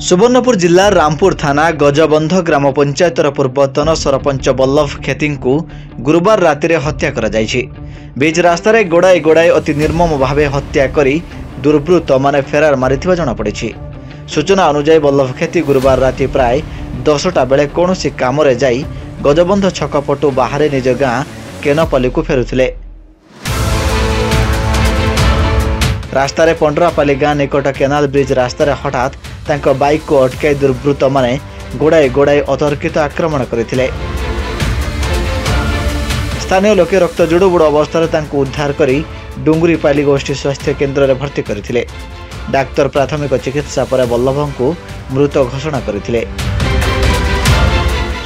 सुवर्णपुर जिला रामपुर थाना गजबंध ग्राम पंचायतर पूर्वतन सरपंच बल्लभ खेती को गुरुवार राति हत्या कर बीच रास्तार गोड़ाई गोड़ाई अति निर्मम भाव हत्या कर दुर्वृत्त माने फेरार मारी जनापड़ी। सूचना अनुसार बल्लभ खेती गुरुवार राति प्राय 10टा बेले कौन काम जाई गजबंध छक पटु बाहर निज गाँ केनपल्ली को फेरुथिले। रास्तार पंडरापाली गाँ निकट केनाल ब्रिज रास्तार हठात तांको बाइक को अटकाई दुर्वृत्त माने गोड़ाई गोड़ाई अतर्कित आक्रमण करथिले। स्थानीय लोके रक्त जुड़ुबुड़ अवस्था उद्धार करी डुंगरीपाली गोष्ठी स्वास्थ्य केन्द्र में भर्ती करथिले। डाक्तर प्राथमिक चिकित्सा पर बल्लभ को मृत घोषणा करथिले।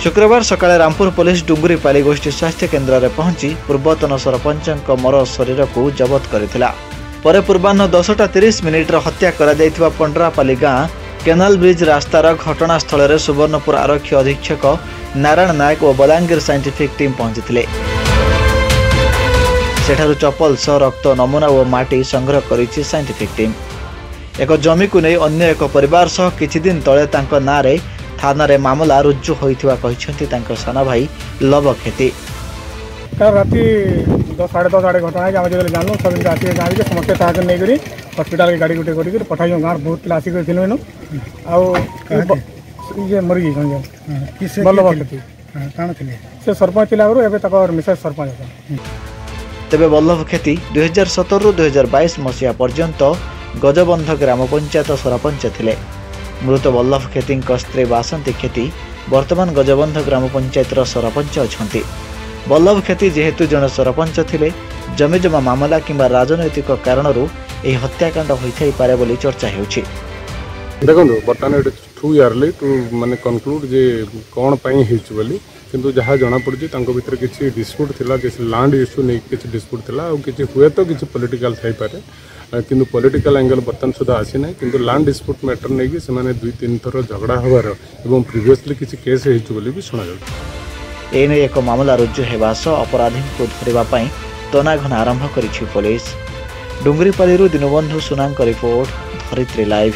शुक्रवार सकाळे रामपुर पुलिस डुंगरीपाली गोष्ठी स्वास्थ्य केन्द्र में पहुंची पूर्वतन सरपंच मर शरीर को जबत करथिला। परे पूर्वाह्न 10:30 हत्या करा जायथिबा पंडरापाली गाँ केनाल ब्रिज रास्तार घटनास्थल में सुवर्णपुर आरक्षी अधीक्षक नारायण नायक और बलांगीर साइंटिफिक टीम पहुंची। सेठारु चप्पल सह रक्त नमूना और माटी संग्रह करिछि साइंटिफिक टीम। एक जमी को नहीं अन्य एक परिवार सह किछि दिन तले तांको नारे थाना रे मामला रुजु होइथिबा कहिसेंति तांको साना भाई लव खेती। कल राति 10:30 साढ़े घटना है जो जानू सब आसिक गाँव के समस्ते ताकि नहीं करी हस्पिटाल की गाड़ी गुटे कर पठाई गाँव बहुत पिला आसिक इन आए मरी गई बल्लभ खेती से सरपंच थी मिसेज सरपंच। तेबे बल्लभ खेती 2017 ରୁ 2022 मसीहा पर्यंत गजबंध ग्राम पंचायत सरपंच थिले। मृत बल्लभ खेती स्त्री बासंती खेती वर्तमान गजबंध ग्राम पंचायत सरपंच अछंती। बल्लभ खेती जेहेतु जन सरपंच थिले जमीजमा मामला किंबा राजनैतिक कारणरू एही हत्याकांड होइथाई पारे बोली चर्चा हेउछि। देखो बर्तमान इट टू इयरली टू माने कंक्लूड जे कोन पई हेछि बोली किंतु जहाँ जना पड़ी भीतर किसी डिस्प्यूट थिला जैसे लैंड इश्यू नहीं किसी डिस्प्यूट थिला और किसी हुए तो किसी पॉलिटिकल थाई पारे किंतु पॉलिटिकल एंगल बर्तमान सुधा आसी ना किंतु लैंड डिस्प्यूट मैटर नहीं कि से 2-3 थर झगड़ा हबार एवं प्रीवियसली किसी केस हेछि बोली भी सुना जाउछि। एने एक मामला रुजु हेबा सह अपराधी को धरिबा पई तनाघना आरंभ करिछि पुलिस। डुंगरीपाली दिनबंधु सुनांक रिपोर्ट धरित्री लाइव।